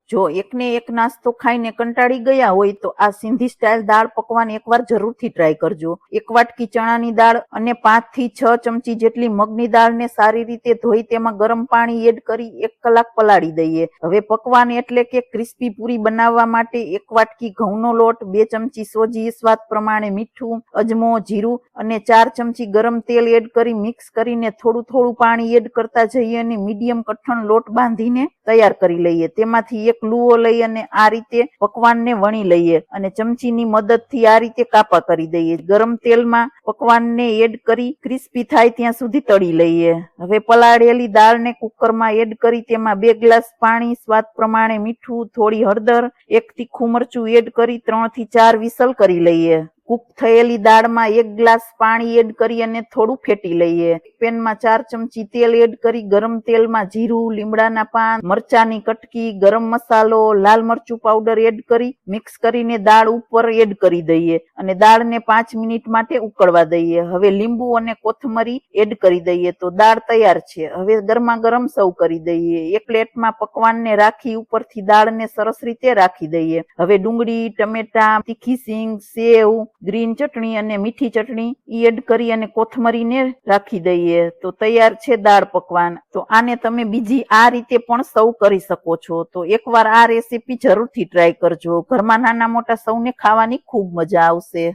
જો એકને એક નાસ્તો ખાઈને કંટાળી ગયા હોય તો આ સિંધી સ્ટાઇલ દાળ પકવાન એકવાર જરૂરથી ટ્રાય કરજો। 1 વાટકી ચણાની દાળ અને 5 થી 6 ચમચી જેટલી મગની દાળને સારી રીતે ધોઈ તેમાં ગરમ પાણી એડ કરી 1 કલાક પલાળી દઈએ। હવે પકવાન એટલે કે ક્રિસ્પી પૂરી બનાવવા માટે 1 વાટકી ઘઉંનો લોટ, 2 ચમચી સોજી, સ્વાદ પ્રમાણે મીઠું, અજમો, જીરું અને 4 ચમચી ગરમ તેલ એડ કરી મિક્સ કરીને થોડું થોડું પાણી એડ કરતા જઈએ અને મીડિયમ કઠણ લોટ બાંધીને તૈયાર કરી લઈએ। તેમાંથી એક લુઓ લઈ અને આ રીતે પકવાનને વણી લઈએ અને ચમચીની મદદથી આ રીતે કાપા કરી દઈએ। ગરમ તેલમાં પકવાનને એડ કરી ક્રિસ્પી થાય ત્યાં સુધી તળી લઈએ। હવે પલાળેલી દાળને કુકરમાં એડ કરી તેમાં 2 ગ્લાસ પાણી, સ્વાદ પ્રમાણે મીઠું, થોડી હળદર, 1 તીખું મરચું એડ કરી 3 થી 4 વિસલ કરી લઈએ। કુક થયેલી દાળમાં 1 ગ્લાસ પાણી એડ કરી અને થોડું ફેટી લઈએ। પેનમાં 4 ચમચી તેલ એડ કરી ગરમ તેલમાં જીરું, લીમડાના પાન, મરચાની કટકી, ગરમ મસાલો, લાલ મરચું પાવડર એડ કરી મિક્સ કરીને દાળ ઉપર એડ કરી દઈએ અને દાળને 5 મિનિટ માટે ઉકળવા દઈએ। હવે લીંબુ અને કોથમરી એડ કરી દઈએ તો દાળ તૈયાર છે। હવે ગરમા ગરમ સર્વ કરી દઈએ। એક પ્લેટમાં પકવાનને રાખી ઉપરથી દાળને સરસ રીતે રાખી દઈએ। હવે ડુંગળી, ટમેટા, તીખી સિંગ, સેવ, ગ્રીન ચટણી અને મીઠી ચટણી એડ કરી અને કોથમરીને રાખી દઈએ તો તૈયાર છે દાળ પકવાન। તો આને તમે બીજી આ રીતે પણ સર્વ કરી શકો છો। તો એકવાર આ રેસીપી જરૂરથી ટ્રાય કરજો। ઘરમાં નાના મોટા સૌને ખાવાની ખૂબ મજા આવશે।